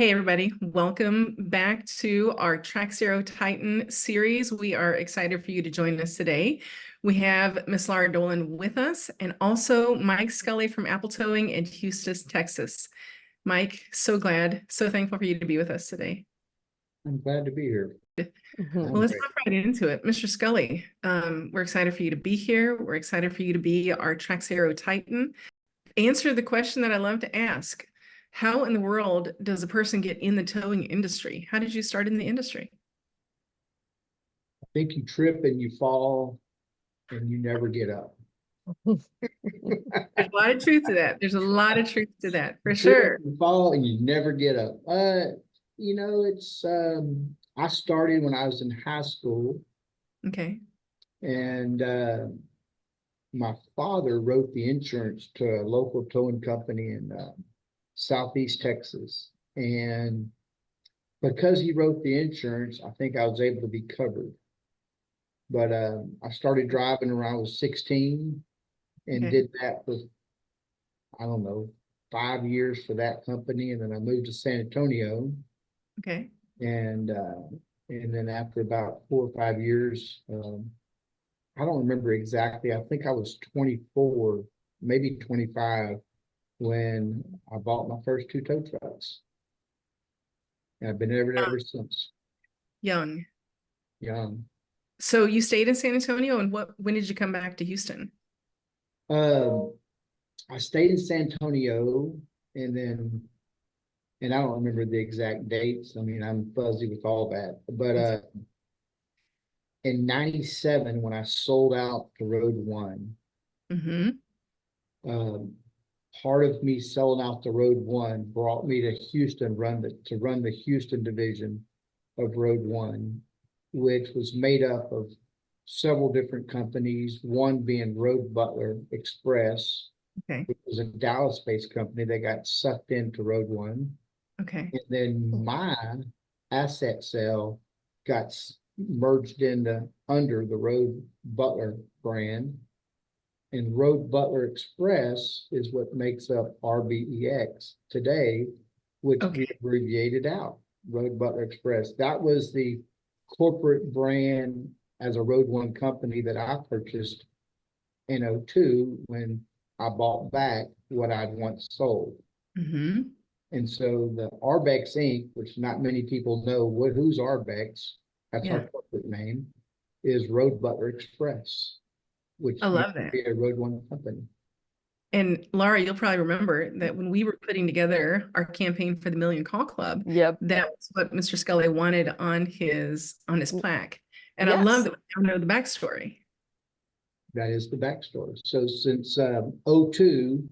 Hey, everybody. Welcome back to our TRAXERO Titan series. We are excited for you to join us today. We have Miss Laura Dolan with us and also Mike Scully from Apple Towing in Houston, Texas. Mike, so glad, so thankful for you to be with us today. I'm glad to be here. Well, let's hop right into it. Mr. Scully, we're excited for you to be here. We're excited for you to be our TRAXERO Titan. Answer the question that I love to ask. How in the world does a person get in the towing industry? How did you start in the industry? I think you trip and you fall and you never get up. There's a lot of truth to that. There's a lot of truth to that, for You trip, sure. you fall and you never get up. It's I started when I was in high school, Okay. and my father wrote the insurance to a local towing company in Southeast Texas. And because he wrote the insurance, I think I was able to be covered. But I started driving when I was 16 and Okay. did that for, I don't know, 5 years for that company. And then I moved to San Antonio. Okay. And then after about 4 or 5 years, I don't remember exactly. I think I was 24, maybe 25 when I bought my first two tow trucks. And I've been ever since. Young. Young. So you stayed in San Antonio, and when did you come back to Houston? I stayed in San Antonio, and I don't remember the exact dates. I mean, I'm fuzzy with all that. But in '97, when I sold out the Road One, Mm-hmm. um, part of me selling out the Road One brought me to Houston, to run the Houston division of Road One, which was made up of several different companies, one being Road Butler Express, Okay. which was a Dallas-based company that got sucked into Road One. Okay. And then my asset sale got merged under the Road Butler brand. And Road Butler Express is what makes up RBEX today, which we Okay. abbreviated out, Road Butler Express. That was the corporate brand as a Road One company that I purchased in '02 when I bought back what I'd once sold. Mm-hmm. And so the Arbex Inc., which not many people know who's Arbex, that's Yeah. our corporate name, is Road Butler Express, which I used love to that. be a Road One company. And Laura, you'll probably remember that when we were putting together our campaign for the Million Call Club, Yep. that was what Mr. Scully wanted on his plaque. And I love Yes. that we now know the backstory. That is the backstory. So since '02,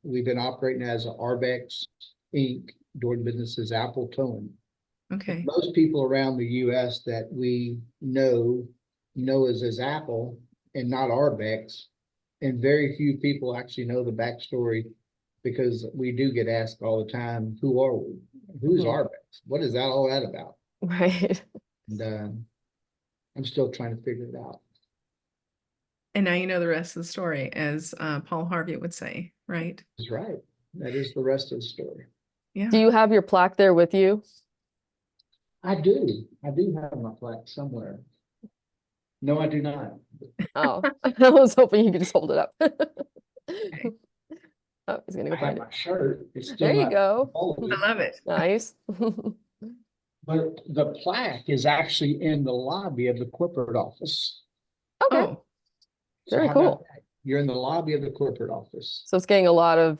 we've been operating as Arbex Inc., doing business as Apple Towing. Okay. Most people around the US that we know us as Apple and not Arbex. And very few people actually know the backstory, because we do get asked all the time, who are we? Who's Arbex? What is that all that about? Right. And I'm still trying to figure it out. And now you know the rest of the story, as Paul Harvey would say, right? That's right. That is the rest of the story. Yeah. Do you have your plaque there with you? I do. I do have my plaque somewhere. No, I do not. Oh, I was hoping you could just hold it up. Okay. Oh, he's gonna I go have find my it. shirt. It's still There you not go. folded. I love it. Nice. But the plaque is actually in the lobby of the corporate office. Okay, Oh, So very how about cool. that? You're in the lobby of the corporate office. So it's getting a lot of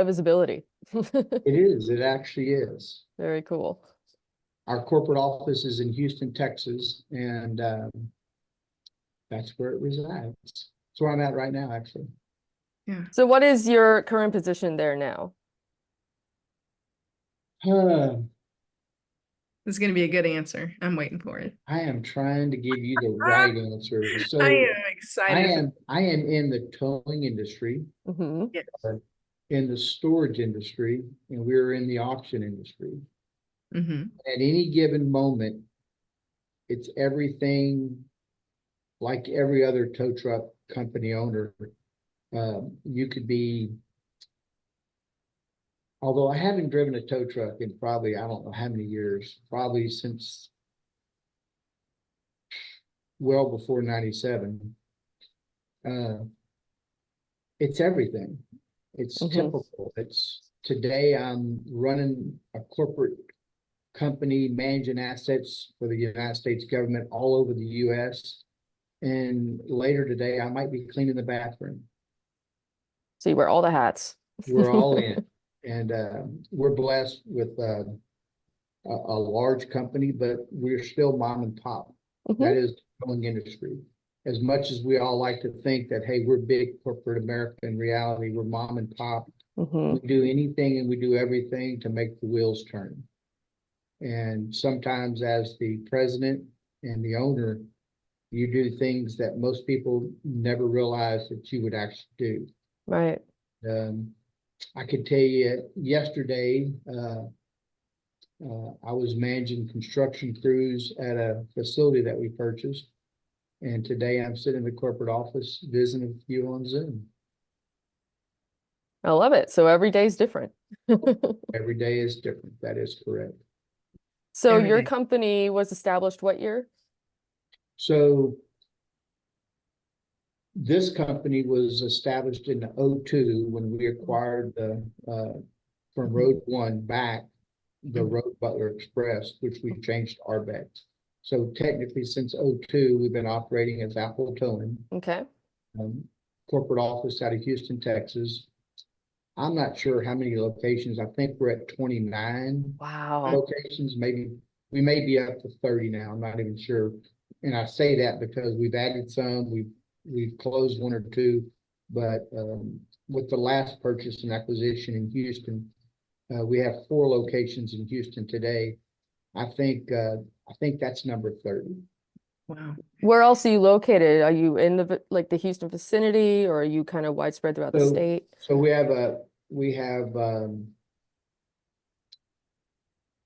visibility. It is. It actually is. Very cool. Our corporate office is in Houston, Texas, and that's where it resides. That's where I'm at right now, actually. yeah. So what is your current position there now? This is going to be a good answer. I'm waiting for it. I am trying to give you the right answer. So I am I excited. am in the towing industry, Yes. in the storage industry, and we're in the auction industry. Mm-hmm. At any given moment, it's everything like every other tow truck company owner. You could be although I haven't driven a tow truck in probably, I don't know how many years, probably since well before 97. It's everything. It's typical. Today I'm running a corporate company, managing assets for the United States government all over the US. And later today, I might be cleaning the bathroom. So you wear all the hats. We're all in. And we're blessed with a large company, but we're still mom and pop. That is the towing industry. As much as we all like to think that, hey, we're big corporate America, in reality, we're mom and pop. We do anything and we do everything to make the wheels turn. And sometimes as the president and the owner, you do things that most people never realize that you would actually do. Right. I could tell you yesterday, I was managing construction crews at a facility that we purchased. And today I'm sitting in the corporate office visiting with you on Zoom. I love it. So every day is different. Every day is different. That is correct. So Every your day. company was established what year? So this company was established in '02 when we acquired the from Road One back the Road Butler Express, which we changed to Arbex. So technically, since '02, we've been operating as Apple Towing. Okay. Corporate office out of Houston, Texas. I'm not sure how many locations. I think we're at 29 Wow. locations. Maybe we may be up to 30 now. I'm not even sure. And I say that because we've added some, we've closed one or two, but with the last purchase and acquisition in Houston, we have 4 locations in Houston today. I think that's number 30. Wow. Where else are you located? Are you in the the Houston vicinity, or are you kind of widespread throughout the state? So we have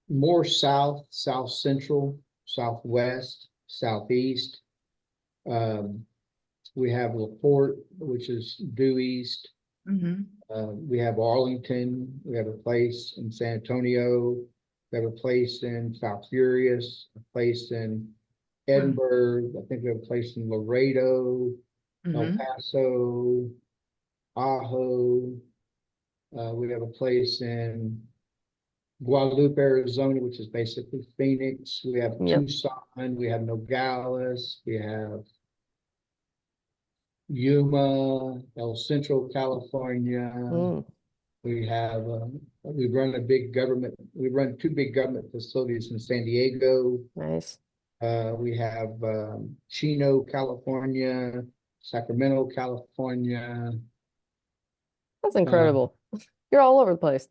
more south, south central, southwest, southeast. We have LaPorte, which is due east. We have Arlington. We have a place in San Antonio. We have a place in South Furious, a place in Edinburgh. I think we have a place in Laredo, El Paso, Ajo. We have a place in Guadalupe, Arizona, which is basically Phoenix. We have Tucson. We have Nogales. We have Yuma, El Centro, California. We have we run 2 big government facilities in San Diego. Nice. We have Chino, California, Sacramento, California. That's incredible. You're all over the place.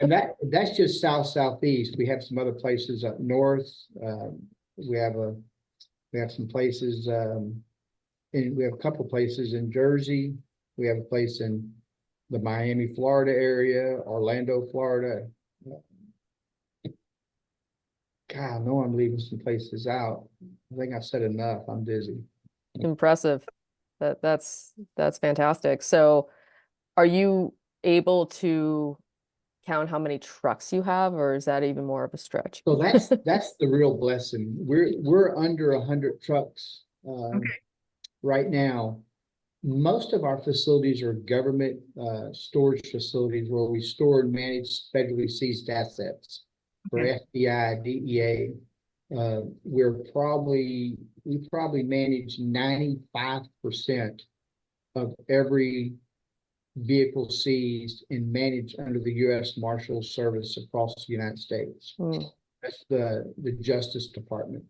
And that's just southeast. We have some other places up north. We have some places and we have a couple places in Jersey. We have a place in the Miami, Florida area, Orlando, Florida. God, I know I'm leaving some places out. I think I said enough. I'm dizzy. Impressive. That's fantastic. So are you able to count how many trucks you have, or is that even more of a stretch? So that's the real blessing. We're under 100 trucks right now. Most of our facilities are government storage facilities where we store and manage federally seized assets for FBI, DEA. We probably manage 95% of every vehicle seized and managed under the U.S. Marshal Service across the United States. That's the Justice Department.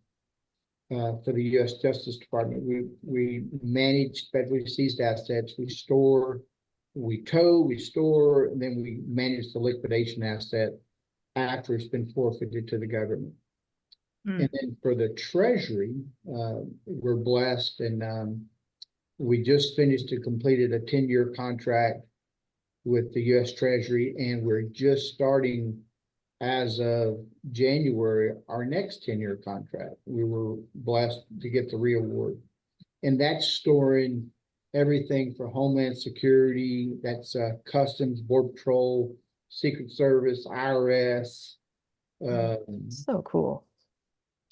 For the U.S. Justice Department, we manage federally seized assets. We store, we tow, we store, and then we manage the liquidation asset after it's been forfeited to the government. And then for the Treasury, we're blessed, and we just finished and completed a 10-year contract with the U.S. Treasury, and we're just starting as of January our next 10-year contract. We were blessed to get the re-award, and that's storing everything for Homeland Security. That's Customs, Border Patrol, Secret Service, IRS, So cool.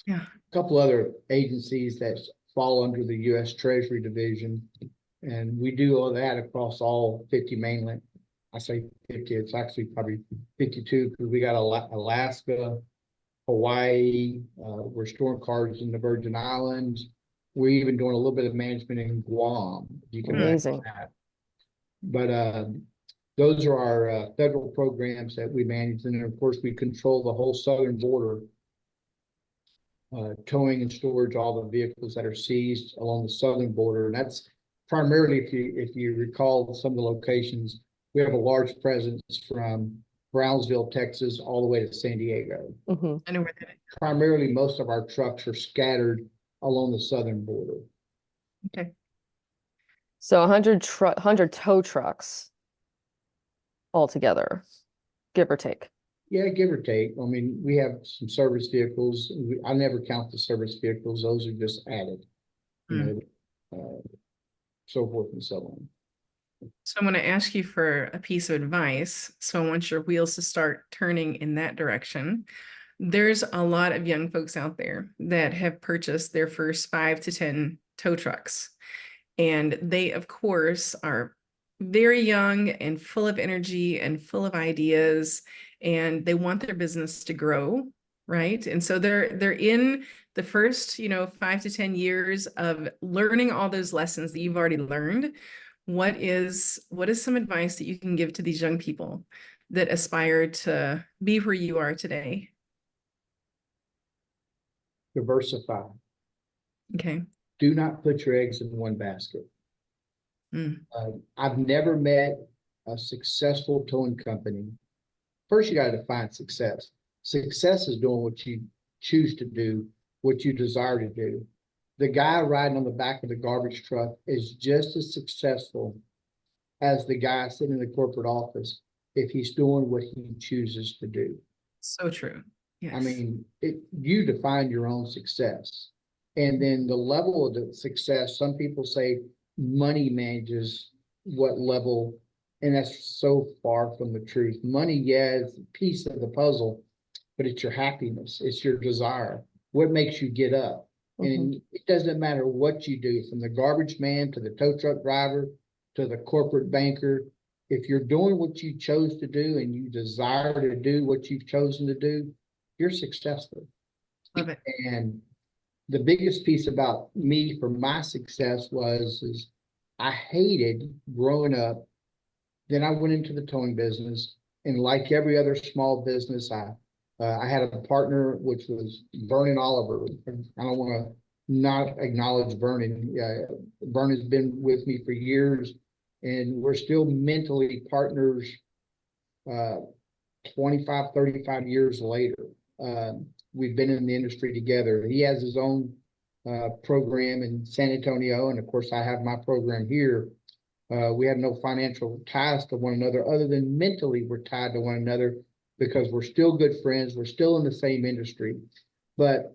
Yeah. couple other agencies that fall under the U.S. Treasury Division. And we do all that across all 50 mainland. I say 50, it's actually probably 52 because we got Alaska, Hawaii, we're storing cars in the Virgin Islands. We're even doing a little bit of management in Guam. You can imagine Amazing. that. But those are our federal programs that we manage. And then, of course, we control the whole southern border, towing and storage, all the vehicles that are seized along the southern border. And that's primarily, if you recall some of the locations, we have a large presence from Brownsville, Texas, all the way to San Diego. Mhm. I know where that is. Primarily, most of our trucks are scattered along the southern border. Okay. So 100 tow trucks altogether, give or take. Yeah, give or take. I mean, we have some service vehicles. I never count the service vehicles. Those are just added, you know, so forth and so on. So I'm going to ask you for a piece of advice. So I want your wheels to start turning in that direction. There's a lot of young folks out there that have purchased their first 5 to 10 tow trucks. And they, of course, are very young and full of energy and full of ideas, and they want their business to grow, right? And so they're in the first, 5 to 10 years of learning all those lessons that you've already learned. What is some advice that you can give to these young people that aspire to be where you are today? Diversify. Okay. Do not put your eggs in one basket. Mm. I've never met a successful towing company. First, you got to define success. Success is doing what you choose to do, what you desire to do. The guy riding on the back of the garbage truck is just as successful as the guy sitting in the corporate office if he's doing what he chooses to do. So true. Yes. I mean, you define your own success. And then the level of the success, some people say money manages what level, and that's so far from the truth. Money, yeah, is a piece of the puzzle, but it's your happiness, it's your desire, what makes you get up. And it doesn't matter what you do, from the garbage man to the tow truck driver to the corporate banker. If you're doing what you chose to do and you desire to do what you've chosen to do, you're successful. Love it. And the biggest piece about me for my success is I hated growing up. Then I went into the towing business, and like every other small business, I had a partner, which was Vernon Oliver. I don't want to not acknowledge Vernon. Vernon's been with me for years, and we're still mentally partners 25, 35 years later. We've been in the industry together. He has his own program in San Antonio, and of course I have my program here. We have no financial ties to one another other than mentally we're tied to one another because we're still good friends. We're still in the same industry. But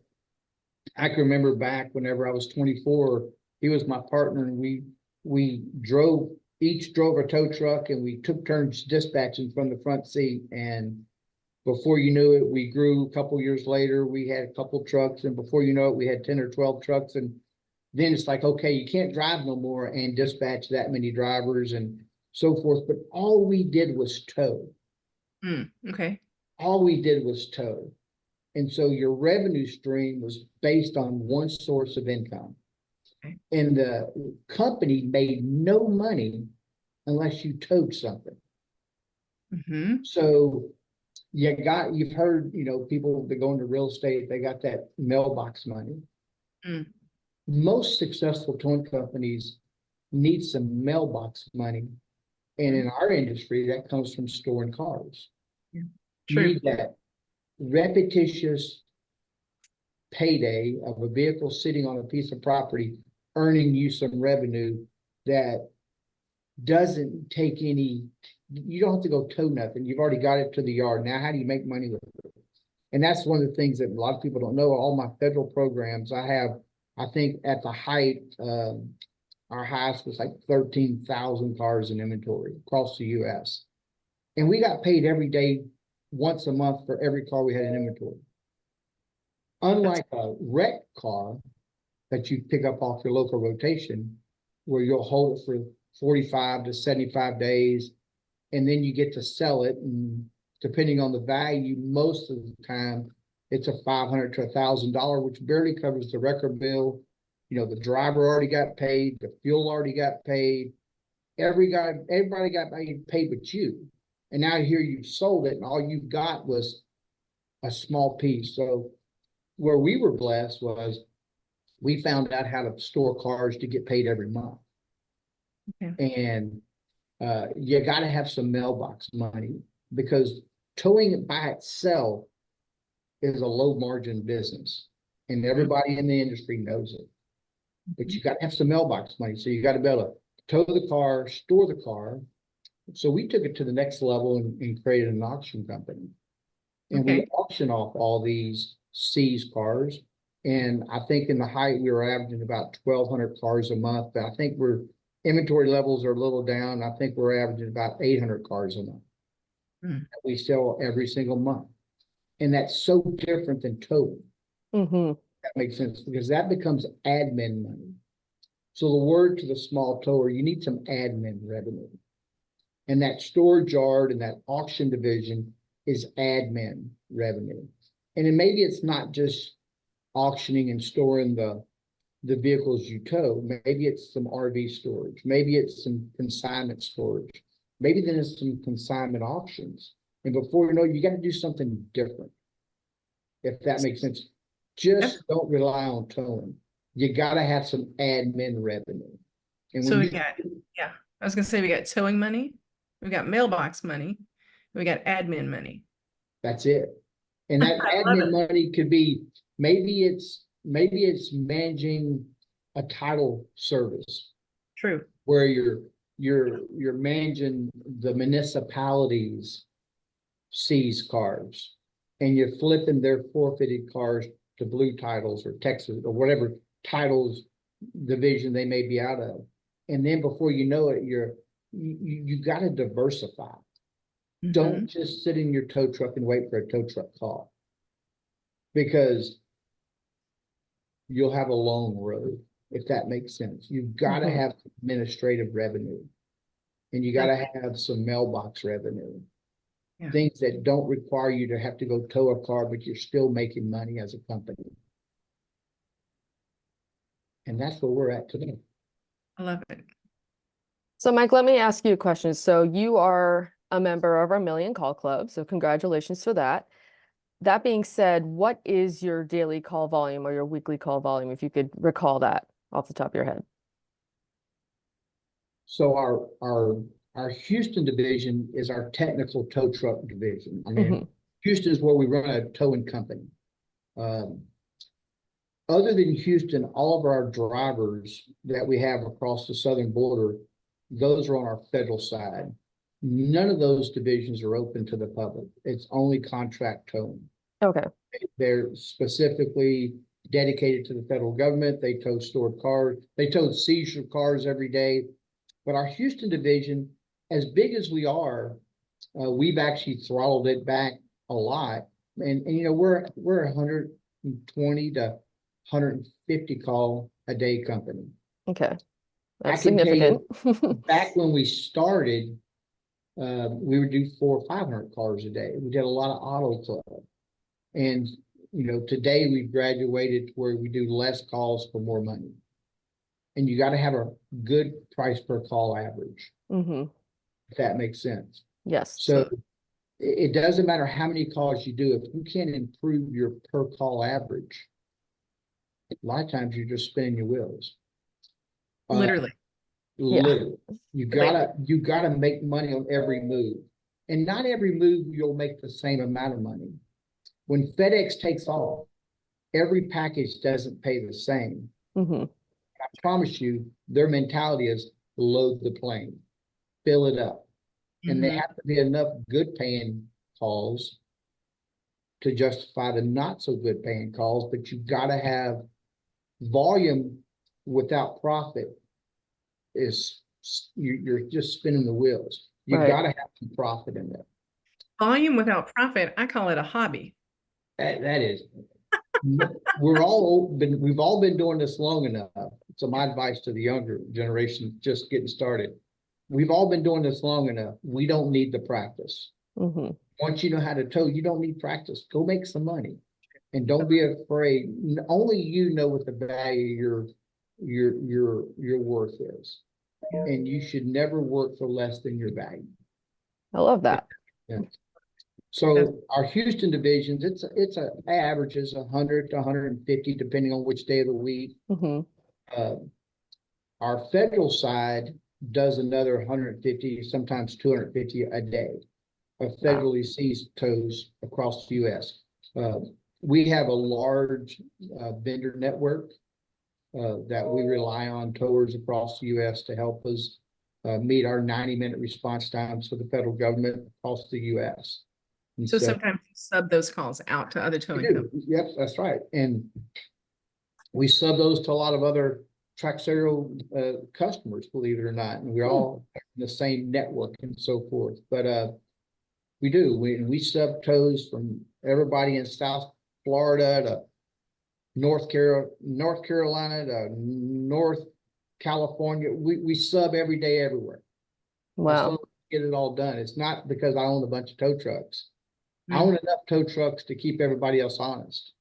I can remember back whenever I was 24, he was my partner, and we each drove a tow truck, and we took turns dispatching from the front seat. And before you knew it, we grew. A couple years later, we had a couple trucks, and before you know it, we had 10 or 12 trucks. And then it's like, okay, you can't drive no more and dispatch that many drivers and so forth. But all we did was tow. Okay. All we did was tow. And so your revenue stream was based on one source of income. Okay. And the company made no money unless you towed something. So you've heard, people that go into real estate, they got that mailbox money. Most successful towing companies need some mailbox money. And in our industry, that comes from storing cars. Yeah. You need that repetitious payday of a vehicle sitting on a piece of property, earning you some revenue that doesn't take any, you don't have to go tow nothing. You've already got it to the yard. Now, how do you make money with it? And that's one of the things that a lot of people don't know. All my federal programs, I think at the height, our highest was like 13,000 cars in inventory across the U.S. And we got paid every day, once a month for every car we had in inventory. Unlike a wrecked car that you pick up off your local rotation, where you'll hold it for 45 to 75 days, and then you get to sell it. And depending on the value, most of the time, it's a $500 to $1,000, which barely covers the record bill. You know, the driver already got paid, the fuel already got paid. Everybody got paid but you. And now here you've sold it, and all you got was a small piece. So where we were blessed was we found out how to store cars to get paid every month. Okay. And you got to have some mailbox money, because towing it by itself is a low margin business, and everybody in the industry knows it. But you got to have some mailbox money. So you got to be able to tow the car, store the car. So we took it to the next level and created an auction company. And we Okay. auction off all these seized cars. And I think in the height, we were averaging about 1,200 cars a month. But I think inventory levels are a little down. I think we're averaging about 800 cars a month. That we sell every single month. And that's so different than towing. That makes sense, because that becomes admin money. So the word to the small tower, you need some admin revenue. And that storage yard and that auction division is admin revenue. And then maybe it's not just auctioning and storing the vehicles you tow. Maybe it's some RV storage. Maybe it's some consignment storage. Maybe then it's some consignment auctions. And before you know, you got to do something different, if that makes sense. Just don't rely on towing. You got to have some admin revenue. And So when we you, got, yeah, I was gonna say we got towing money, we got mailbox money, we got admin money. that's it. And that I love admin it. money could be, maybe it's managing a title service True. where you're managing the municipalities' seized cars, and you're flipping their forfeited cars to blue titles or Texas or whatever titles division they may be out of. And then before you know it, you got to diversify. Don't just sit in your tow truck and wait for a tow truck call, because you'll have a long road, if that makes sense. You've got to have administrative revenue, and you got to have some mailbox revenue. Yeah. Things that don't require you to have to go tow a car, but you're still making money as a company. And that's where we're at today. I love it. So Mike, let me ask you a question. So you are a member of our Million Call Club, so congratulations for that. That being said, what is your daily call volume or your weekly call volume, if you could recall that off the top of your head? So our Houston division is our technical tow truck division. I mean, Houston is where we run a towing company. Other than Houston, all of our drivers that we have across the southern border, those are on our federal side. None of those divisions are open to the public. It's only contract towing. Okay. They're specifically dedicated to the federal government. They tow stored cars. They tow seizure cars every day. But our Houston division, as big as we are, we've actually throttled it back a lot. And you know, we're 120 to 150 call a day company. Okay. I That's can tell you, significant. back when we started, we would do 400 or 500 cars a day. We did a lot of auto club. And, you know, today we've graduated to where we do less calls for more money. And you got to have a good price per call average, if that makes sense. Yes. So it doesn't matter how many calls you do. If you can't improve your per call average, a lot of times you're just spinning your wheels. Literally. Literally. You gotta make money on every move. And not every move you'll make the same amount of money. When FedEx takes off, every package doesn't pay the same. I promise you, their mentality is load the plane, fill it up. And there have to be enough good paying calls to justify the not so good paying calls, but you've got to have volume without profit. You're just spinning the wheels. You've Right. got to have some profit in there. Volume without profit, I call it a hobby. That is, we've all been doing this long enough. So my advice to the younger generation just getting started, we've all been doing this long enough. We don't need the practice. Hmm. Once you know how to tow, you don't need practice. Go make some money. And don't be afraid. Only you know what the value your worth is. And you should never work for less than your value. I love that. Yeah. So our Houston divisions, it's averages 100 to 150 depending on which day of the week. Hmm. Our federal side does another 150, sometimes 250 a day of federally seized tows across the U.S. We have a large vendor network that we rely on towers across the U.S. to help us meet our 90-minute response times for the federal government across the U.S. And So sometimes you sub those calls out to other towing companies. Yep, that's right. And we sub those to a lot of other TRAXERO customers, believe it or not. And we're all in the same network and so forth. But we do. We sub tows from everybody in South Florida to North Carolina to North California. We sub every day everywhere. Wow. Get it all done. It's not because I own a bunch of tow trucks. I own enough tow trucks to keep everybody else honest.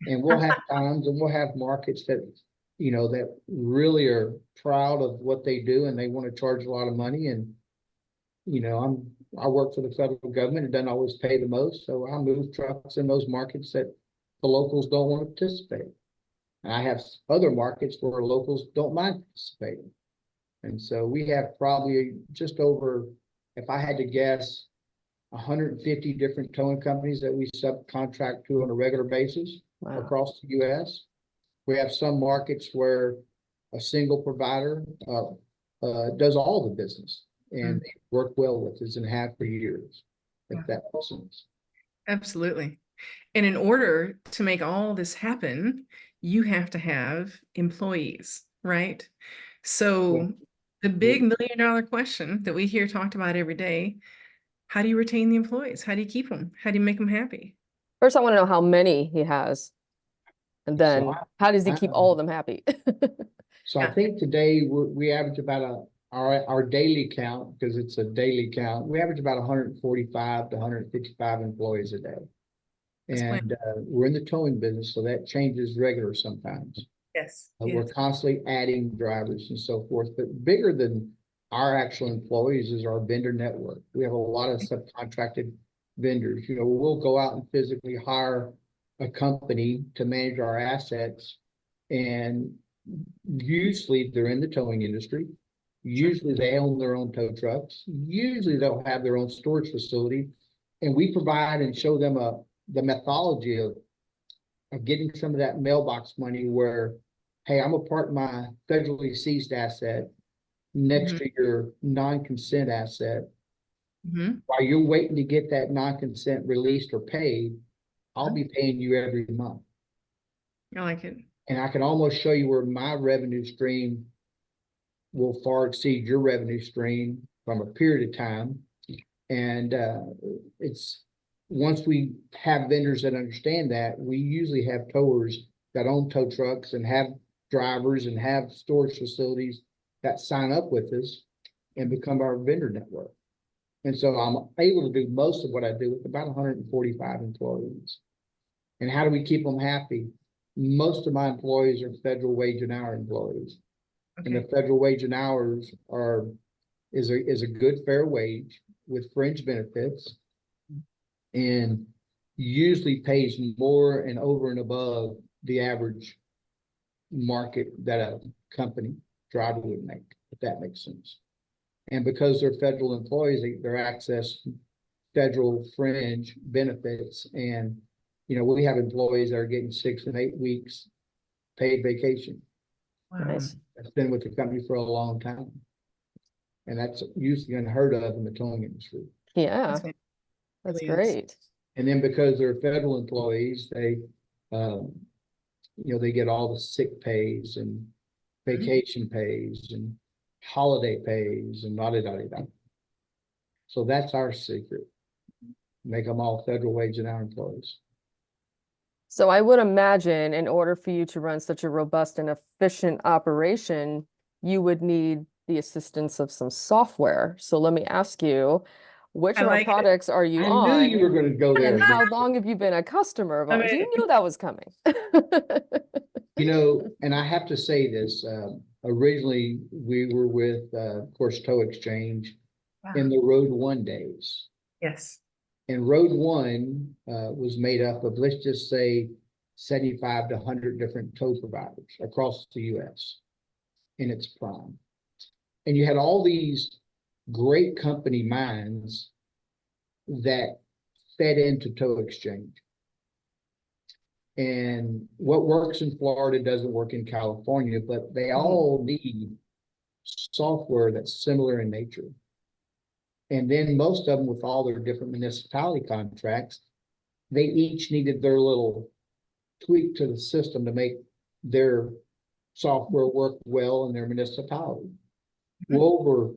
And we'll have times and we'll have markets that, that really are proud of what they do and they want to charge a lot of money. And, I work for the federal government. It doesn't always pay the most. So I move trucks in those markets that the locals don't want to participate. And I have other markets where locals don't mind participating. And so we have probably just over, if I had to guess, 150 different towing companies that we subcontract to on a regular basis across the U.S. We have some markets where a single provider does all the business and they work well with us and have for years, if that makes sense. Absolutely. And in order to make all this happen, you have to have employees, right? So the big $1 million question that we hear talked about every day, how do you retain the employees? How do you keep them? How do you make them happy? First, I want to know how many he has. And then how does he keep all of them happy? So I think today we average about our daily count, because it's a daily count, we average about 145 to 155 employees a day. And we're in the towing business, so that changes regular sometimes. Yes. We're constantly adding drivers and so forth, but bigger than our actual employees is our vendor network. We have a lot of subcontracted vendors. We'll go out and physically hire a company to manage our assets, and usually they're in the towing industry. Usually they own their own tow trucks. Usually they'll have their own storage facility, and we provide and show them the methodology of getting some of that mailbox money where, hey, I'm gonna park my federally seized asset next to your non-consent asset. While you're waiting to get that non-consent released or paid, I'll be paying you every month. I like it. And I can almost show you where my revenue stream will far exceed your revenue stream from a period of time. And it's once we have vendors that understand that, we usually have towers that own tow trucks and have drivers and have storage facilities that sign up with us and become our vendor network. And so I'm able to do most of what I do with about 145 employees. And how do we keep them happy? Most of my employees are federal wage and hour employees. And the federal wage and hours is a good fair wage with fringe benefits, and usually pays more and over and above the average market that a company driver would make, if that makes sense. And because they're federal employees, they're access federal fringe benefits. And, we have employees that are getting 6 and 8 weeks paid vacation. Nice. That's been with the company for a long time. And that's usually unheard of in the towing industry. Yeah, that's great. And then because they're federal employees, they get all the sick pays and vacation pays and holiday pays and da-da-da-da-da. So that's our secret. Make them all federal wage and hour employees. So I would imagine in order for you to run such a robust and efficient operation, you would need the assistance of some software. So let me ask you, which I of our like it. products are you I knew you on? were going to go there. And how long have you been a customer of I ours? You mean- knew that was coming. You know, and I have to say this, originally we were with, of course, Tow Exchange in the Road One days. Yes. And Road One was made up of, let's just say, 75 to 100 different tow providers across the US in its prime. And you had all these great company minds that fed into Tow Exchange. And what works in Florida doesn't work in California, but they all need software that's similar in nature. And then most of them, with all their different municipality contracts, they each needed their little tweak to the system to make their software work well in their municipality. Well, over,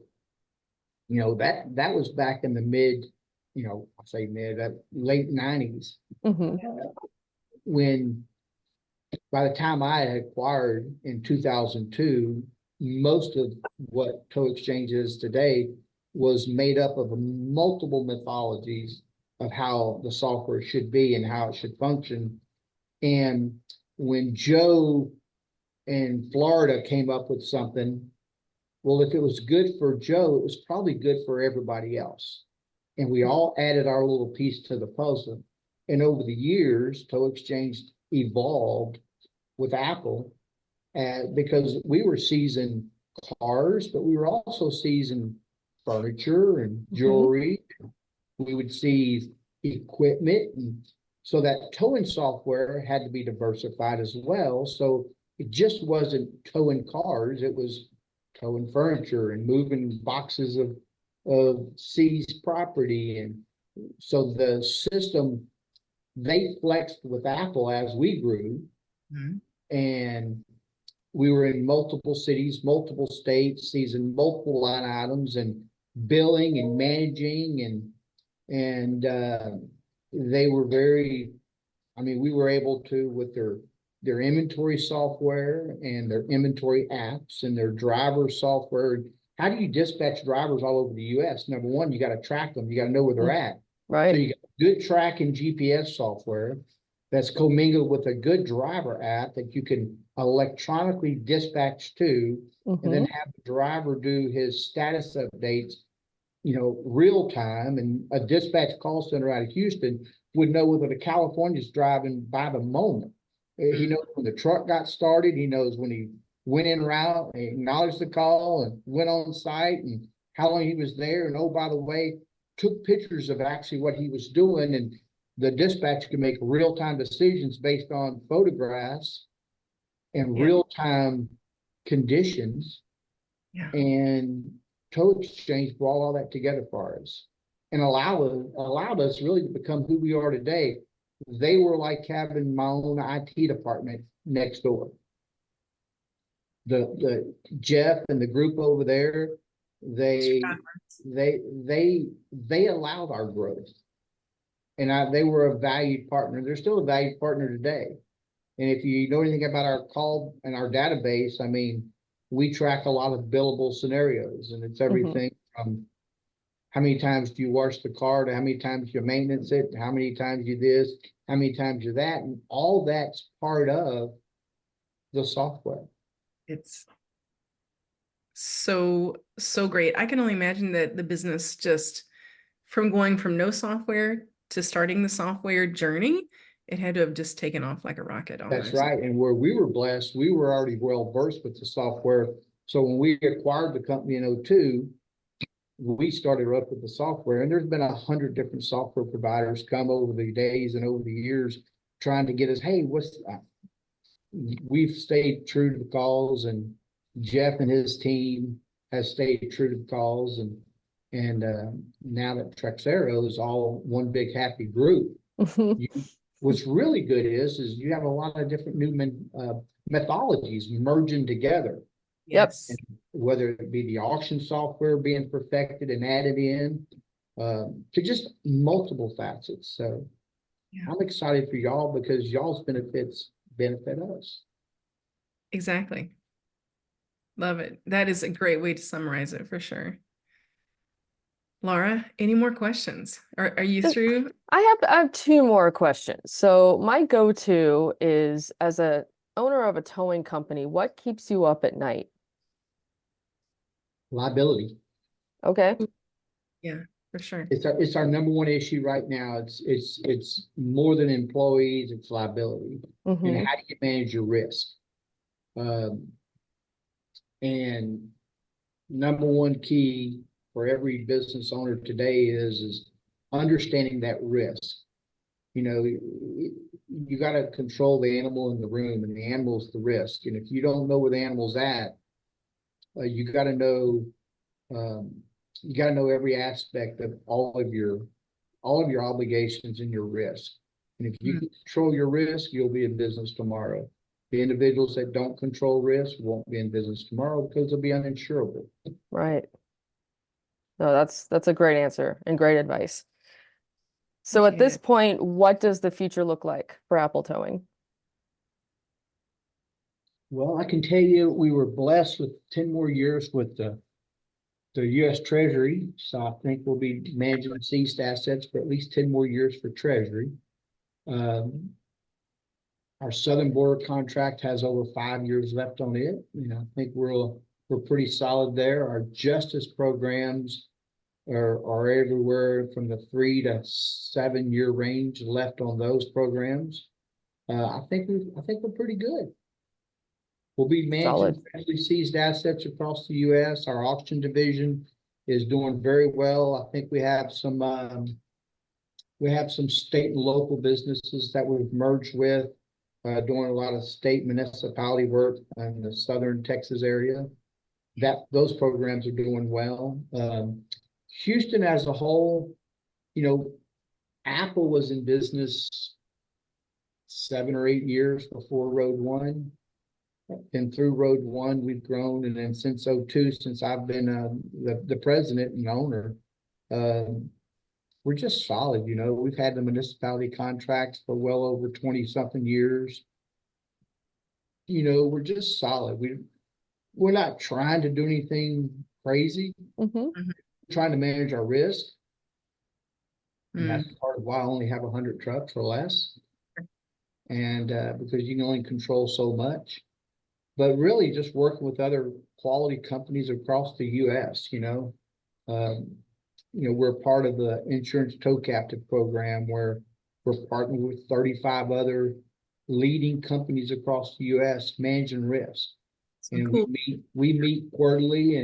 you know, that was back in the mid, you know, I'll say mid, late 90s. Mhm. When by the time I had acquired in 2002, most of what Tow Exchange is today was made up of multiple mythologies of how the software should be and how it should function. And when Joe in Florida came up with something, well, if it was good for Joe, it was probably good for everybody else. And we all added our little piece to the puzzle. And over the years, Tow Exchange evolved with Apple because we were seizing cars, but we were also seizing furniture and jewelry. We would seize equipment. And so that towing software had to be diversified as well. So it just wasn't towing cars, it was towing furniture and moving boxes of seized property. And so the system, they flexed with Apple as we grew. And we were in multiple cities, multiple states, seizing multiple line items and billing and managing, and they were very, I mean, we were able to, with their inventory software and their inventory apps and their driver software. How do you dispatch drivers all over the US? Number one, you got to track them. You got to know where they're at. So Right. you got good tracking GPS software that's commingled with a good driver app that you can electronically dispatch to, and then have the driver do his status updates, you know, real time. And a dispatch call center out of Houston would know whether the California's driving by the moment. He knows when the truck got started. He knows when he went en route, and acknowledged the call and went on site and how long he was there. And oh, by the way, took pictures of actually what he was doing. And the dispatch can make real-time decisions based on photographs and real-time conditions. And Tow Exchange brought all that together for us and allowed us really to become who we are today. They were like having my own IT department next door. The Jeff and the group over there, they allowed our growth. And they were a valued partner. They're still a valued partner today. And if you know anything about our call and our database, I mean, we track a lot of billable scenarios, and it's everything from how many times do you wash the car to how many times you maintenance it, how many times you this, how many times you that, and all that's part of the software. It's so great. I can only imagine that the business just from going from no software to starting the software journey, it had to have just taken off like a rocket. That's right. And where we were blessed, we were already well versed with the software. So when we acquired the company in 2002, we started up with the software, and there's been 100 different software providers come over the days and over the years trying to get us, hey, we've stayed true to the calls, and Jeff and his team has stayed true to the calls. And now that TRAXERO is all one big happy group, what's really good is you have a lot of different new methodologies merging together. Yep. And whether it be the auction software being perfected and added in, to just multiple facets. So Yeah. I'm excited for y'all because y'all's benefits benefit us. Exactly. Love it. That is a great way to summarize it for sure. Laura, any more questions? Are you Just- through? I have two more questions. So my go-to is, as a owner of a towing company, what keeps you up at night? Liability. Okay. Yeah, for sure. It's our number one issue right now. It's more than employees, it's liability. Mm-hmm. And how do you manage your risk? And number one key for every business owner today is understanding that risk. You know, you got to control the animal in the room, and the animal's the risk. And if you don't know where the animal's at, you got to know every aspect of all of your obligations and your risk. And if you can control your risk, you'll be in business tomorrow. The individuals that don't control risk won't be in business tomorrow because they'll be uninsurable. Right. No, that's a great answer and great advice. So at this Appreciate it. point, what does the future look like for Apple Towing? Well, I can tell you, we were blessed with 10 more years with the U.S. Treasury. So I think we'll be managing seized assets for at least 10 more years for Treasury. Our Southern Border contract has over 5 years left on it. You know, I think we're pretty solid there. Our justice programs are everywhere from the 3 to 7 year range left on those programs. I think we're pretty good. We'll be managing federally seized assets across the U.S. Our auction division is doing very well. I think we have some state and local businesses that we've merged with, doing a lot of state municipality work in the southern Texas area. Those programs are doing well. Houston as a whole, you know, Apple was in business 7 or 8 years before Road One. And through Road One, we've grown. And then since 2002, since I've been the president and owner, we're just solid. You know, we've had the municipality contracts for well over 20 something years. You know, we're just solid. We're not trying to do anything crazy. Mm-hmm. We're trying to manage our risk. And that's part of why I only have 100 trucks or less. And because you can only control so much. But really just working with other quality companies across the U.S., you know. We're part of the insurance tow captive program where we're partnered with 35 other leading companies across the U.S. managing risk. And cool. we meet quarterly,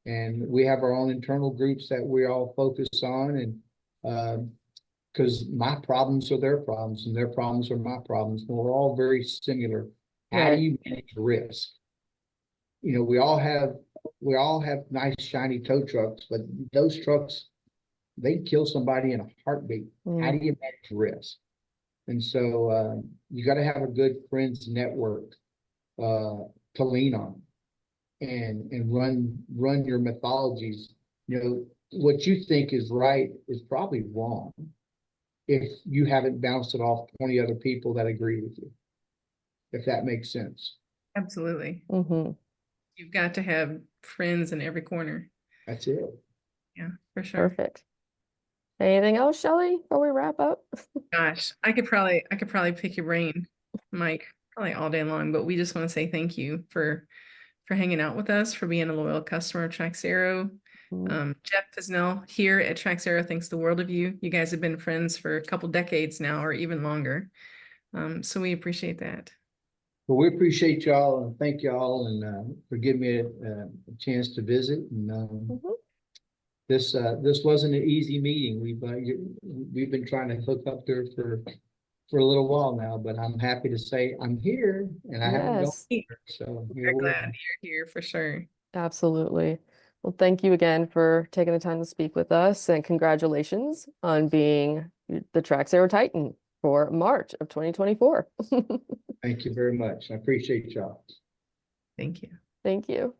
and we have our own internal groups that we all focus on. And because my problems are their problems and their problems are my problems, and we're all very similar. How do you manage risk? You know, we all have nice shiny tow trucks, but those trucks, they kill somebody in a heartbeat. How do you manage risk? And so you got to have a good friends network to lean on, and run your methodologies. You know, what you think is right is probably wrong if you haven't bounced it off 20 other people that agree with you. If that makes sense. Absolutely. Mm-hmm. You've got to have friends in every corner. That's it. Yeah, for sure. Perfect. Anything else, Shelley, before we wrap up? Gosh, I could probably pick your brain, Mike, probably all day long, but we just want to say thank you for hanging out with us, for being a loyal customer of TRAXERO. Jeff Pisnell here at TRAXERO thinks the world of you. You guys have been friends for a couple decades now, or even longer. So we appreciate that. Well, we appreciate y'all and thank y'all, and for giving me a chance to visit. And this wasn't an easy meeting. We've been trying to hook up there for a little while now, but I'm happy to say I'm here, and I haven't gone here. So we're glad you're here for sure. Absolutely. Well, thank you again for taking the time to speak with us, and congratulations on being the TRAXERO Titan for March of 2024. Thank you very much. I appreciate y'all. Thank you. Thank you.